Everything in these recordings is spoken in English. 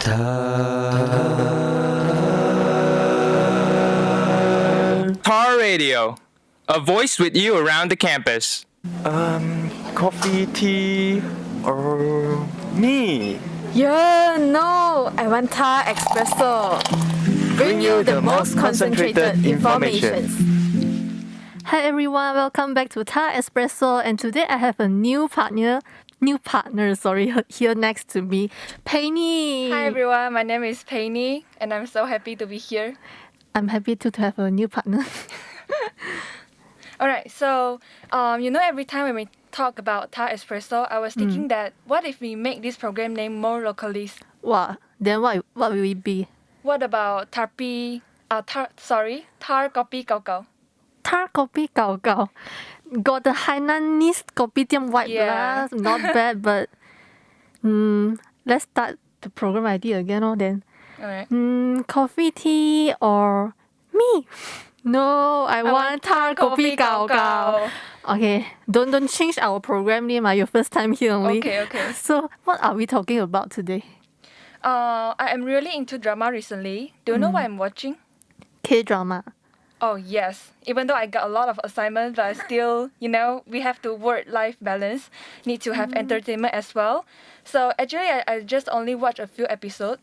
TAR Radio, a voice with you around the campus. Coffee, tea, or me? Yeah, no, I want TAR Espresso. Bring you the most concentrated information. Hi everyone, welcome back to TAR Espresso, and today I have a new partner here next to me, Peai. Hi everyone, my name is Peai, and I'm so happy to be here. I'm happy to have a new partner. Alright, so every time when we talk about TAR Espresso, I was thinking that what if we make this program name more localist? Wow, then what will it be? What about TAR Kopi Gao Gao? TAR Kopi Gao Gao. Got the Hainanese kopitiam vibe, Yeah. not bad, but let's start the program idea again, then. Alright. Coffee, tea, or me? No, I want TAR Kopi Gao Gao. Okay, don't change our program name. Your first time here only. Okay. So, what are we talking about today? I am really into drama recently. Do you know what I'm watching? K-drama. Oh, yes. Even though I got a lot of assignments, but still, we have to work-life balance. Need to have entertainment as well. So actually, I just only watched a few episodes.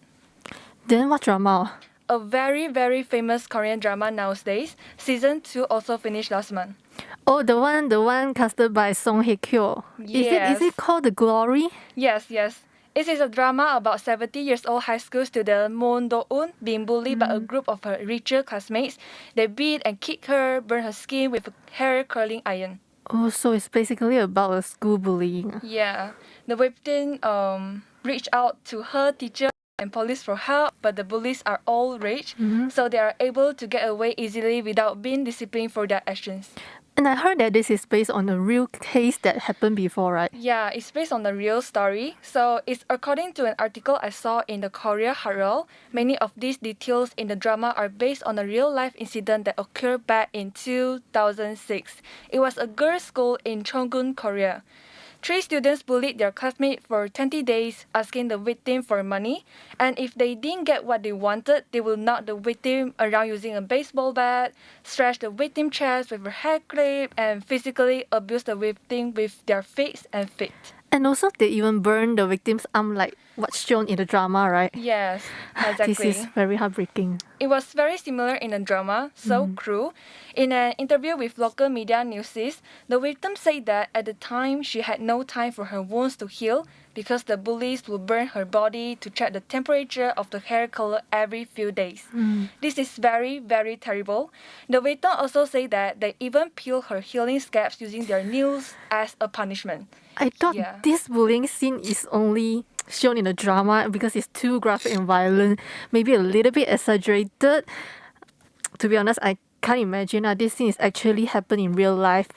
Then what drama? A very, very famous Korean drama nowadays. Season 2 also finished last month. Oh, the one casted by Song Hye Kyo. Yes. Is it called The Glory? Yes. It is a drama about 70 years old high school student Moon Do-eun being bullied by a group of her richer classmates. They beat and kick her, burn her skin with a hair curling iron. Oh, so it's basically about a school bullying. Yeah. The victim reached out to her teacher and police for help, but the bullies are all rich, so they are able to get away easily without being disciplined for their actions. And I heard that this is based on a real case that happened before, right? Yeah, it's based on a real story. So it's according to an article I saw in the Korea Herald. Many of these details in the drama are based on a real-life incident that occurred back in 2006. It was a girls' school in Cheonggun, Korea. 3 students bullied their classmate for 20 days, asking the victim for money. And if they didn't get what they wanted, they will knock the victim around using a baseball bat, stretch the victim's chest with a hair clip, and physically abuse the victim with their face and feet. And also, they even burned the victim's arm like what's shown in the drama, right? Yes, exactly. This is very heartbreaking. It was very similar in the drama, so cruel. In an interview with local media Newsies, the victim said that at the time she had no time for her wounds to heal because the bullies would burn her body to check the temperature of the hair color every few days. This is very, very terrible. The victim also said that they even peel her healing scabs using their nails as a punishment. I thought this bullying scene is only shown in the drama because it's too graphic and violent, maybe a little bit exaggerated. To be honest, I can't imagine this scene is actually happening in real life.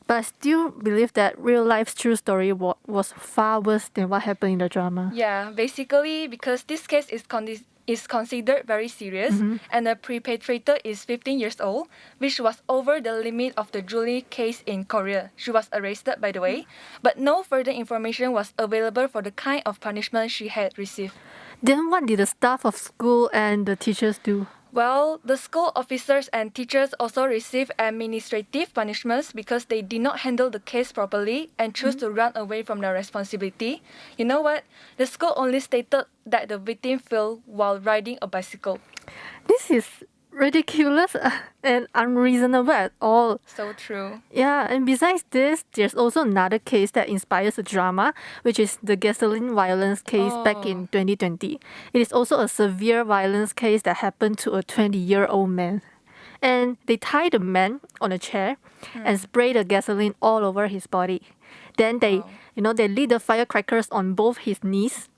But I still believe that real life's true story was far worse than what happened in the drama. Yeah, basically because this case is considered very serious, and the perpetrator is 15 years old, which was over the limit of the Julie case in Korea. She was arrested, by the way, but no further information was available for the kind of punishment she had received. Then what did the staff of school and the teachers do? Well, the school officers and teachers also received administrative punishments because they did not handle the case properly and chose to run away from their responsibility. You know what? The school only stated that the victim fell while riding a bicycle. This is ridiculous and unreasonable at all. So true. Yeah, and besides this, there's also another case that inspires the drama, which is the gasoline violence case back in 2020. It is also a severe violence case that happened to a 20-year-old man. And they tied the man on a chair and sprayed the gasoline all over his body. Then they lit the firecrackers on both his knees.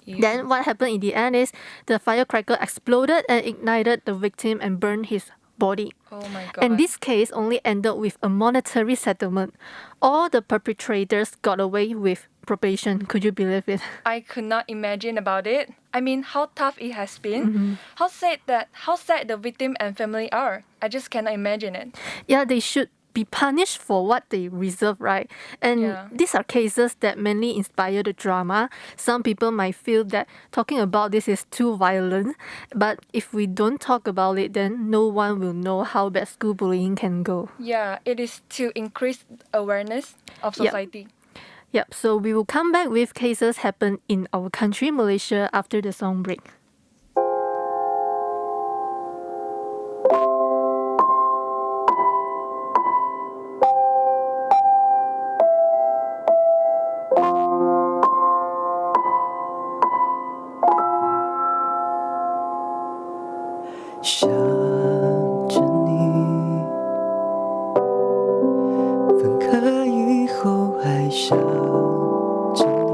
Then what happened in the end is the firecracker exploded and ignited the victim and burned his body. Oh my God. And this case only ended with a monetary settlement. All the perpetrators got away with probation. Could you believe it? I could not imagine about it. I mean, how tough it has been. How sad the victim and family are. I just cannot imagine it. Yeah, they should be punished for what they deserve, right? And Yeah. these are cases that mainly inspire the drama. Some people might feel that talking about this is too violent, but if we don't talk about it, then no one will know how bad school bullying can go. Yeah, it is to increase awareness of Yep. society. Yep, so we will come back with cases happen in our country, Malaysia, after the song break.想着你，分开以后还想着你。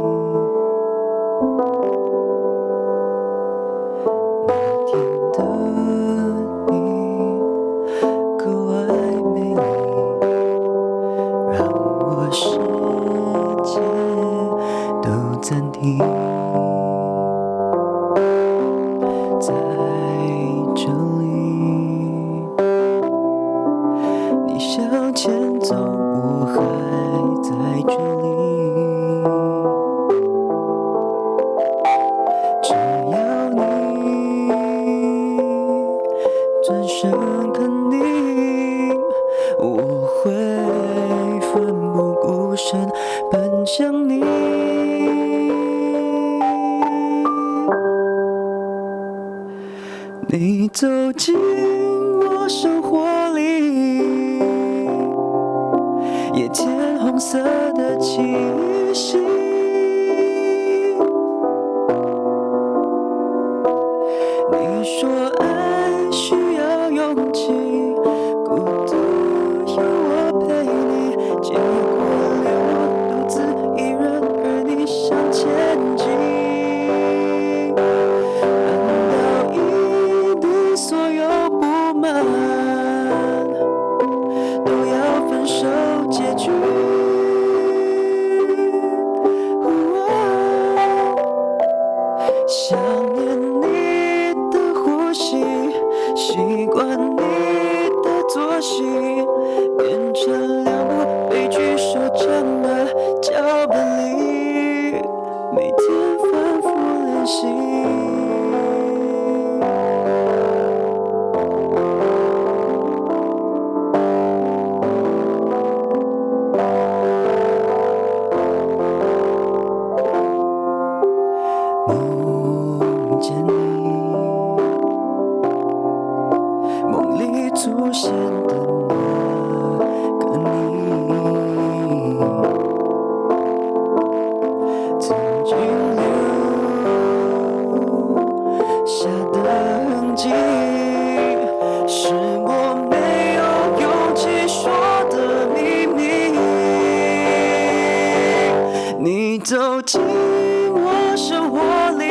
那天的你格外美丽，让我世界都暂停。在这里，你向前走，我还在这里。只要你转身肯定，我会奋不顾身奔向你。你走进我生活里，也添红色的气息。你说爱需要勇气，孤独有我陪你，结果留我独自一人，而你向前进。所有不满都要分手结局。想念你的呼吸，习惯你的作息，变成两部悲剧收场的脚本里，每天反复练习。梦见你，梦里出现的那个你，曾经留下的痕迹，是我没有勇气说的秘密。你走进我生活里，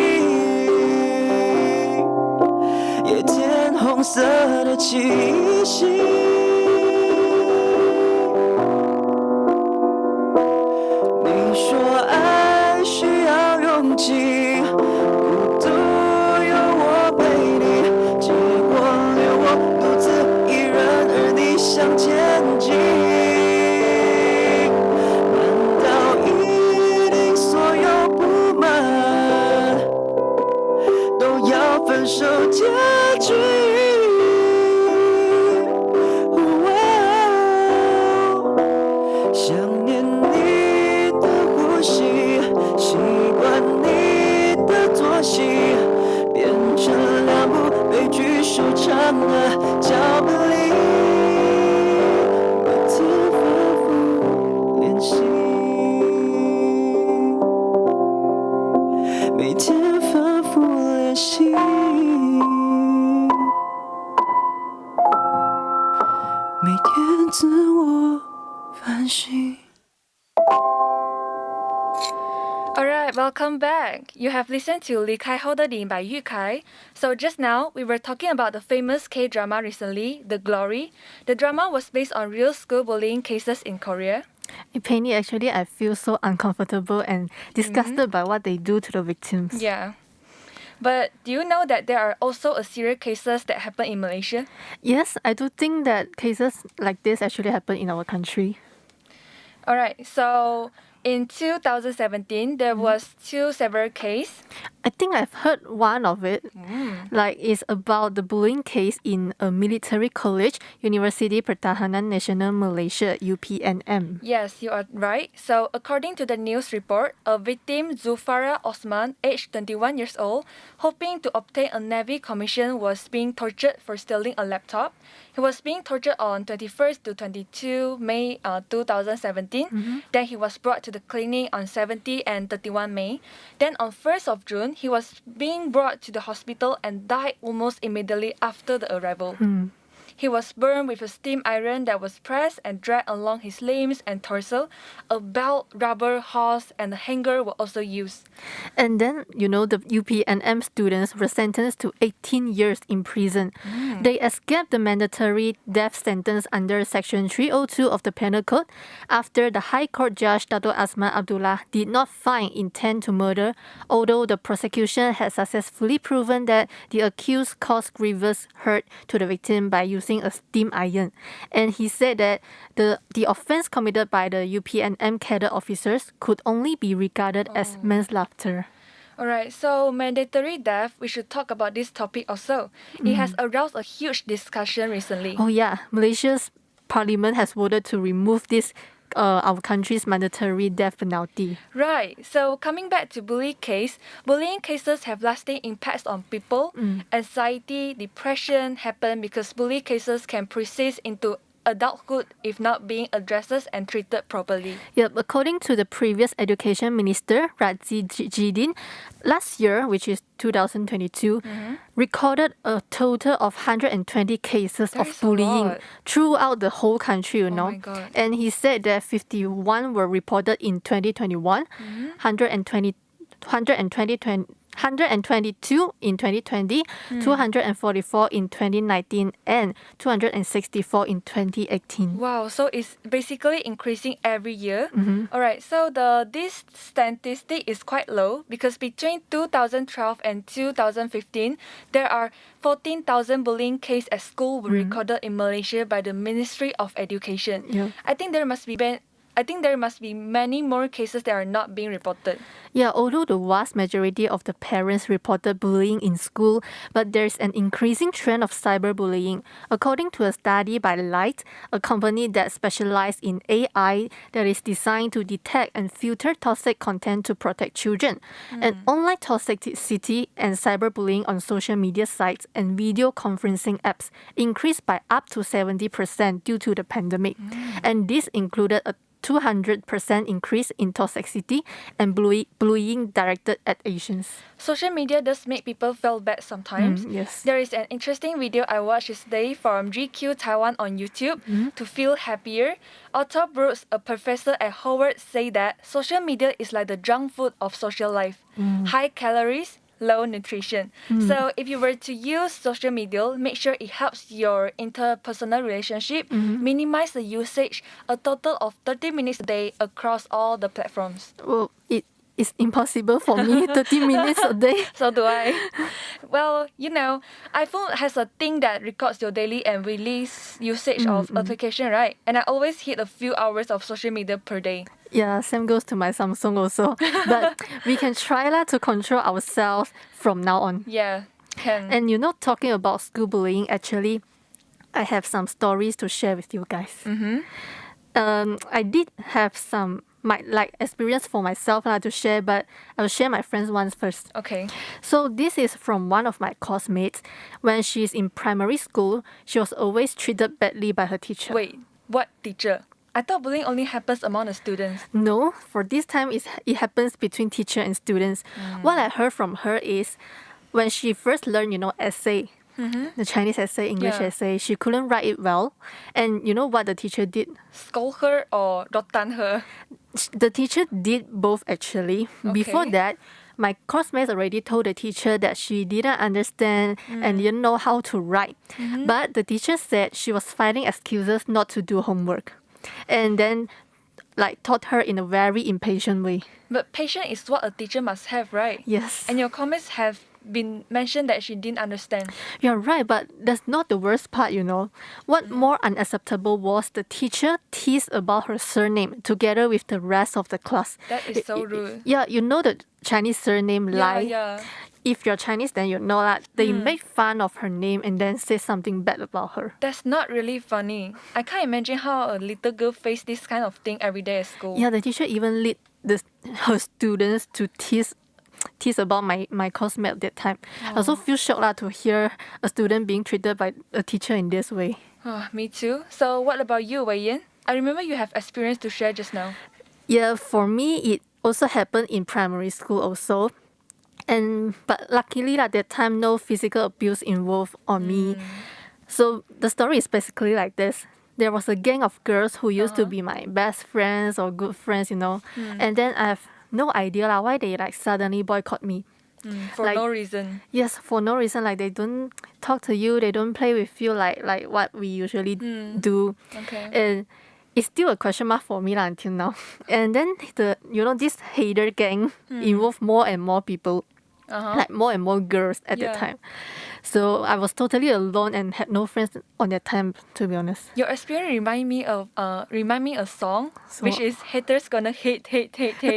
也添红色的气息。你说爱需要勇气，孤独有我陪你，结果留我独自一人，而你向前进。难道一定所有不满都要分手结局？想念你的呼吸，习惯你的作息，变成两部悲剧收场的脚本里，每天反复练习，每天反复练习，每天自我反省。Alright, welcome back. You have listened to 离开后的你 by Yu Kai. So just now, we were talking about the famous K-drama recently, The Glory. The drama was based on real school bullying cases in Korea. Penny, actually, I feel so uncomfortable and disgusted by what they do to the victims. Yeah. But do you know that there are also a serial cases that happen in Malaysia? Yes, I do think that cases like this actually happen in our country. Alright, so in 2017, there was two severe cases. I think I've heard one of it. Like it's about the bullying case in a military college, University Pertahanan Nasional Malaysia, UPNM. Yes, you are right. So, according to the news report, a victim, Zulfara Osman, aged 21 years old, hoping to obtain a Navy commission, was being tortured for stealing a laptop. He was being tortured on 21st to 22 May 2017. Then he was brought to the clinic on 70 and 31 May. Then on 1st of June, he was being brought to the hospital and died almost immediately after the arrival. He was burned with a steam iron that was pressed and dragged along his limbs and torso. A belt, rubber hose, and a hanger were also used. And then, the UPNM students were sentenced to 18 years in prison. They escaped the mandatory death sentence under Section 302 of the Penal Code after the High Court Judge Dato' Asman Abdullah did not find intent to murder, although the prosecution had successfully proven that the accused caused grievous hurt to the victim by using a steam iron. And he said that the offense committed by the UPNM cadet officers could only be regarded as manslaughter. Alright, so mandatory death, we should talk about this topic also. It has aroused a huge discussion recently. Oh yeah, Malaysia's parliament has voted to remove this our country's mandatory death penalty. Right, so coming back to bullying cases have lasting impacts on people. Anxiety, depression happen because bullying cases can persist into adulthood if not being addressed and treated properly. Yep, according to the previous education minister, Radzi Jidin, last year, which is 2022, recorded a total of 120 cases That of is a bullying lot. throughout the whole country, you know. my God. And he said that 51 were reported in 2021, 122 in 2020, 244 in 2019, and 264 in 2018. Wow, so it's basically increasing every year. Alright, so this statistic is quite low because between 2012 and 2015, there are 14,000 bullying cases at school were recorded in Malaysia by the Ministry of Education. Yeah. I think there must be many more cases that are not being reported. Yeah, although the vast majority of the parents reported bullying in school, but there's an increasing trend of cyberbullying. According to a study by Light, a company that specializes in AI that is designed to detect and filter toxic content to protect children. And online toxicity and cyberbullying on social media sites and video conferencing apps increased by up to 70% due to the pandemic. And this included a 200% increase in toxicity and bullying directed at Asians. Social media does make people feel bad sometimes. Yes. There is an interesting video I watched today from GQ Taiwan on YouTube to feel happier. Otto Brooks, a professor at Howard, say that social media is like the junk food of social life. High calories, low nutrition. So if you were to use social media, make sure it helps your interpersonal relationship. Minimize the usage, a total of 30 minutes a day across all the platforms. Well, it's impossible for me, 30 minutes a day. So do I. Well, iPhone has a thing that records your daily and release usage of application, right? And I always hit a few hours of social media per day. Yeah, same goes to my Samsung also. But we can try to control ourselves from now on. Yeah, can. And talking about school bullying, actually, I have some stories to share with you guys. I did have some experience for myself to share, but I will share my friends' ones first. Okay. So this is from one of my classmates. When she's in primary school, she was always treated badly by her teacher. Wait, what teacher? I thought bullying only happens among the students. No, for this time it happens between teacher and students. What I heard from her is when she first learned, essay, the Chinese essay, English Yeah. essay, she couldn't write it well. And you know what the teacher did? Scold her or rotan her? The teacher did both actually. Before Okay. that, my classmates already told the teacher that she didn't understand and didn't know how to write. But the teacher said she was finding excuses not to do homework. And then taught her in a very impatient way. But patience is what a teacher must have, right? Yes. And your comments have been mentioned that she didn't understand. You're right, but that's not the worst part, you know. What more unacceptable was the teacher teased about her surname together with the rest of the class. That is so rude. Yeah, you know the Chinese surname Lai. Yeah. If you're Chinese, then you know that they make fun of her name and then say something bad about her. That's not really funny. I can't imagine how a little girl face this kind of thing every day at school. Yeah, the teacher even lead her students to tease about my classmate at that time. I also feel shocked to hear a student being treated by a teacher in this way. Me too. So what about you, Wei Yin? I remember you have experience to share just now. Yeah, for me, it also happened in primary school also. But luckily at that time, no physical abuse involved on me. So the story is basically like this. There was a gang of girls who used to be my best friends or good friends, you know. And then I have no idea why they suddenly boycott me. For no reason. Yes, for no reason. Like they don't talk to you, they don't play with you like what we usually do. Okay. And it's still a question mark for me until now. And then this hater gang involved more and more people. Like more and more girls at that time. So I was totally alone and had no friends on that time, to be honest. Your experience remind me a song, which is haters gonna hate. The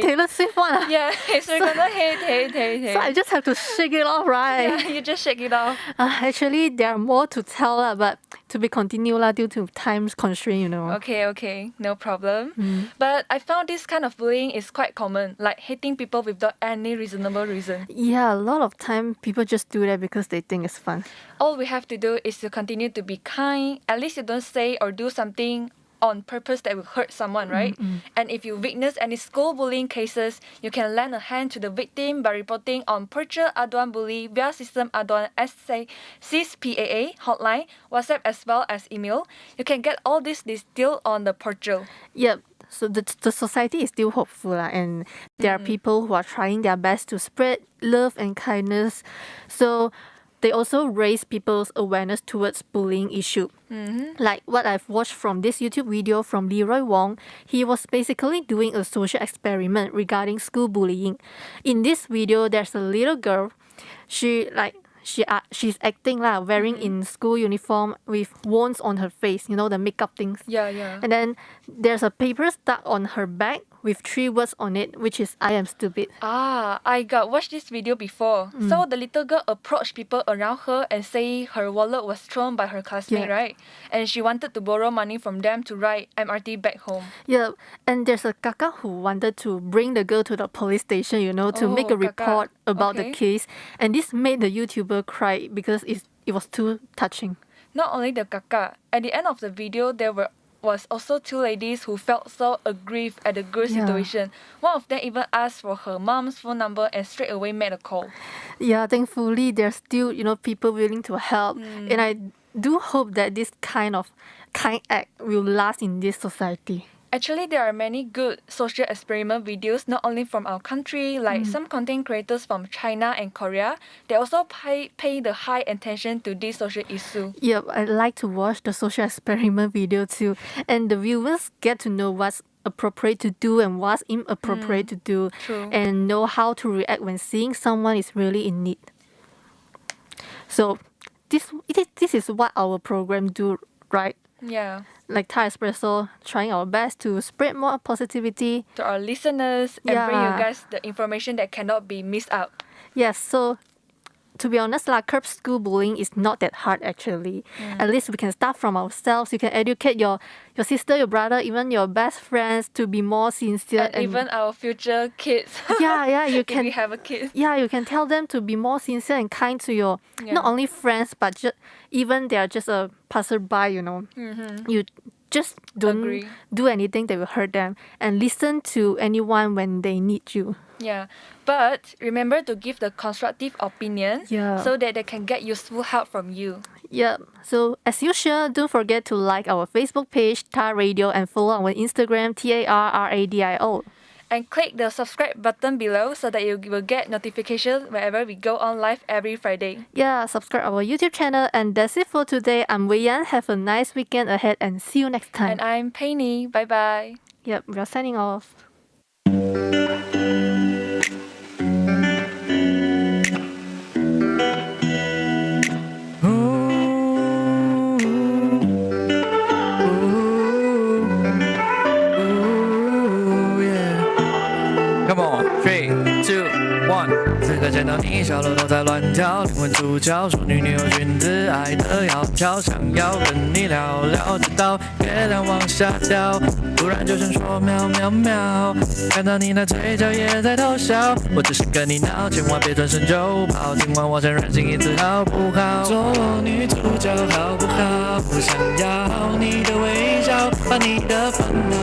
Taylor Swift one. Yeah, haters gonna hate. So I just have to shake it off, right? Yeah, you just shake it off. Actually, there are more to tell, but to be continued due to time constraint, you know. Okay, no problem. But I found this kind of bullying is quite common, like hating people without any reasonable reason. Yeah, a lot of time people just do that because they think it's fun. All we have to do is to continue to be kind. At least you don't say or do something on purpose that will hurt someone, right? And if you witness any school bullying cases, you can lend a hand to the victim by reporting on Percha Aduan Bully via System Aduan SIS-PAA hotline, WhatsApp as well as email. You can get all this detail on the portal. Yep. So the society is still hopeful and there are people who are trying their best to spread love and kindness. So they also raise people's awareness towards bullying issue. Like what I've watched from this YouTube video from Leroy Wong, he was basically doing a social experiment regarding school bullying. In this video, there's a little girl. She's acting wearing in school uniform with wounds on her face, you know, the makeup things. Yeah. And then there's a paper stuck on her back with 3 words on it, which is I am stupid. I watched this video before. So the little girl approached people around her and say her wallet was thrown by her classmate, right? And she wanted to borrow money from them to ride MRT back home. Yeah, and there's a kaka who wanted to bring the girl to the police station, you know, to make a report about the case. And this made the YouTuber cry because it was too touching. Not only the kaka, at the end of the video, there was also 2 ladies who felt so aggrieved at the girl's situation. One of them even asked for her mom's phone number and straight away made a call. Yeah, thankfully there's still, people willing to help. And I do hope that this kind act will last in this society. Actually, there are many good social experiment videos, not only from our country, like some content creators from China and Korea. They also pay the high attention to this social issue. Yeah, I like to watch the social experiment video too. And the viewers get to know what's appropriate to do and what's inappropriate to do. True. And know how to react when seeing someone is really in need. So this is what our program do, right? Yeah. Like TAR Espresso, trying our best to spread more positivity. To our listeners and bring you guys the information that cannot be missed out. Yes, so to be honest, curb school bullying is not that hard actually. At least we can start from ourselves. You can educate your sister, your brother, even your best friends to be more sincere. And even our future kids. Yeah, you can. If we have a kid. Yeah, you can tell them to be more sincere and kind to your not only friends but even they are just a passerby. You know, you just don't do anything that will hurt them and listen to anyone when they need you. Yeah, but remember to give the constructive opinion so that they can get useful help from you. Yeah, so as usual, don't forget to like our Facebook page, TAR Radio, and follow our Instagram, TARRADIO. And click the subscribe button below so that you will get notifications whenever we go on live every Friday. Yeah, subscribe our YouTube channel. And that's it for today. I'm Wei Yan. Have a nice weekend ahead and see you next time. And I'm Peai. Bye-bye. Yep, we're signing off. 刻见到你，小鹿都在乱跳，灵魂出窍，说女有君子，爱的窈窕，想要跟你聊聊，直到月亮往下掉，突然就想说喵喵喵，看到你那嘴角也在偷笑，我只是跟你闹，千万别转身就跑，今晚我想任性一次好不好？做我女主角好不好？不想要你的微笑，把你的烦恼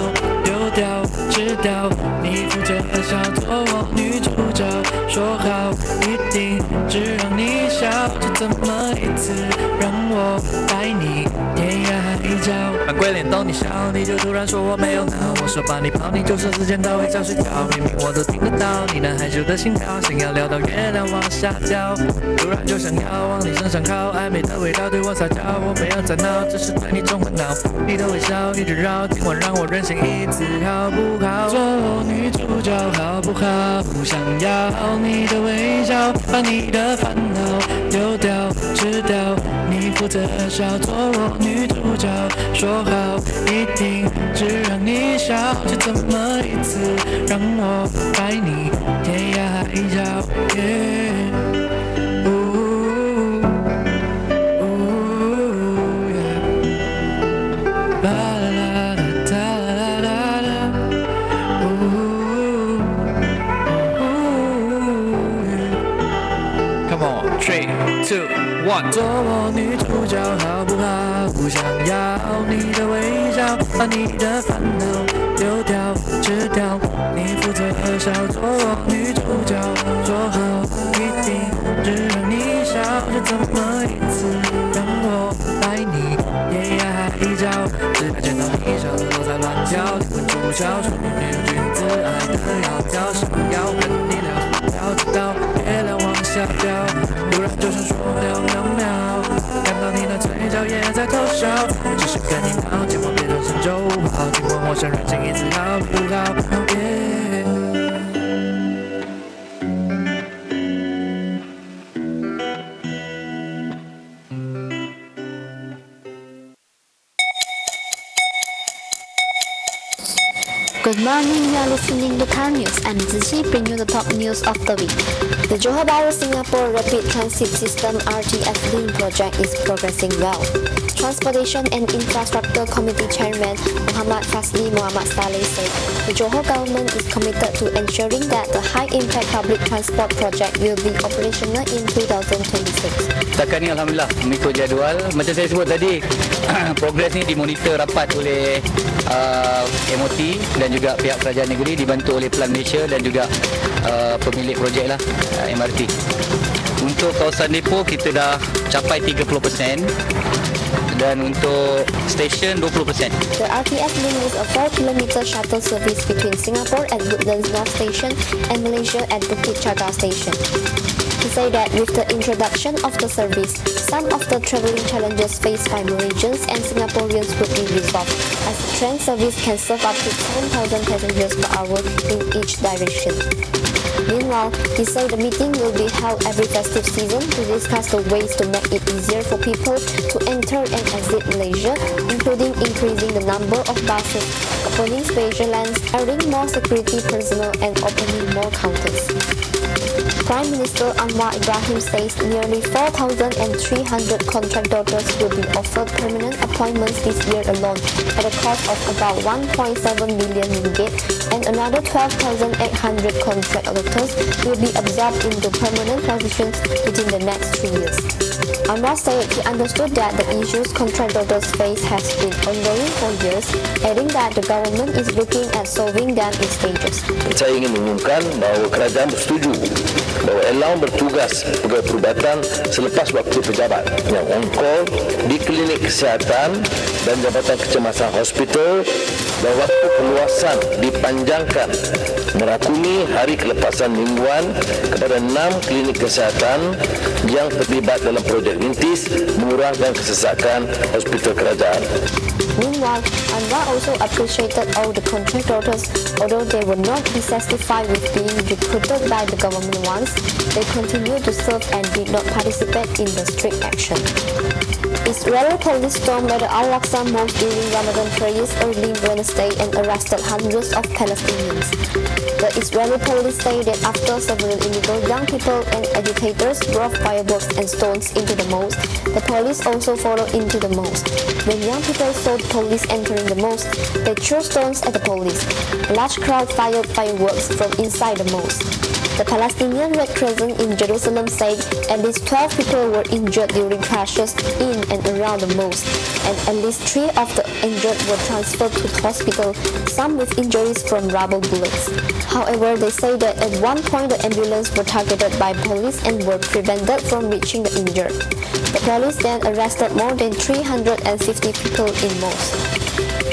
丢掉吃掉，你负责笑，做我女主角，说好一定只让你笑，就这么一次，让我带你天涯海角。扮鬼脸逗你笑，你就突然说我没有脑，我说把你抱，你就说时间到，会早睡觉，明明我都听得到你那害羞的心跳，想要聊到月亮往下掉，突然就想要往你身上靠，暧昧的味道对我撒娇，我没有在闹，只是对你中昏脑，你的微笑一直绕，今晚让我任性一次好不好？做我女主角好不好？不想要你的微笑，把你的烦恼丢掉吃掉，你负责笑，做我女主角，说好一定只让你笑，就这么一次，让我带你天涯海角。Come on, 3, 2, 1。做我女主角好不好？不想要你的微笑，把你的烦恼丢掉吃掉，你负责笑，做我女主角，说好一定只让你笑，就这么一次，让我带你天涯海角，只要见到你，小鹿都在乱跳，灵魂出窍，说女有君子，爱的窈窕，想要跟你聊，直到月亮往下掉，突然就想说喵喵喵，看到你那嘴角也在偷笑，我只是跟你闹，千万别转身就跑，今晚我想任性一次好不好Good morning, you are listening to TAR News. I'm Zhen, bring you the top news of the week. The Johor Bahru-Singapore Rapid Transit System RTS Link project is progressing well. Transportation and Infrastructure Committee Chairman Muhammad Fazli Muhammad Saleh said the Johor government is committed to ensuring that the high-impact public transport project will be operational in 2026. Setakat ni Alhamdulillah mengikut jadual. Macam saya sebut tadi, progres ni dimonitor rapat oleh MOT dan juga pihak kerajaan negeri dibantu oleh Pelan Malaysia dan juga pemilik projek lah, MRT. Untuk kawasan depo kita dah capai 30% dan untuk stesen 20%. The RTS link is a 4-km shuttle service between Singapore at Woodlands North Station and Malaysia at Bukit Jaga Station. He said that with the introduction of the service, some of the travelling challenges faced by Malaysians and Singaporeans would be resolved, as the train service can serve up to 10,000 passengers per hour in each direction. Meanwhile, he said the meeting will be held every festive season to discuss the ways to make it easier for people to enter and exit Malaysia, including increasing the number of buses, opening spatial lanes, adding more security personnel and opening more counters. Prime Minister Anwar Ibrahim says nearly 4,300 contract doctors will be offered permanent appointments this year alone at a cost of about 1.7 billion ringgit, and another 12,800 contract doctors will be absorbed into permanent positions within the next 3 years. Anwar said he understood that the issues contract doctors face has been ongoing for years, adding that the government is looking at solving them in stages. Saya ingin mengumumkan bahawa kerajaan bersetuju bahawa Elang bertugas pegawai perubatan selepas waktu pejabat yang on-call di klinik kesihatan dan jabatan kecemasan hospital, dan waktu keluasan dipanjangkan merakumi hari kelepasan mingguan kepada 6 klinik kesihatan yang terlibat dalam projek rintis mengurangkan kesesakan hospital kerajaan. Meanwhile, Anwar also appreciated all the contract doctors, although they were not be satisfied with being recruited by the government once, they continued to serve and did not participate in the strict action. Israeli police stormed the Al-Aqsa Mosque during Ramadan prayers early Wednesday and arrested hundreds of Palestinians. The Israeli police say that after several illegal young people and agitators brought fireworks and stones into the mosque, the police also followed into the mosque. When young people saw the police entering the mosque, they threw stones at the police. A large crowd fired fireworks from inside the mosque. The Palestinian Red Crescent in Jerusalem said at least 12 people were injured during clashes in and around the mosque, and at least 3 of the injured were transferred to the hospital, some with injuries from rubber bullets. However, they say that at one point the ambulance were targeted by police and were prevented from reaching the injured. The police then arrested more than 350 people in mosque.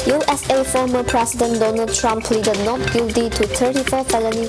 USA former President Donald Trump pleaded not guilty to 34 felony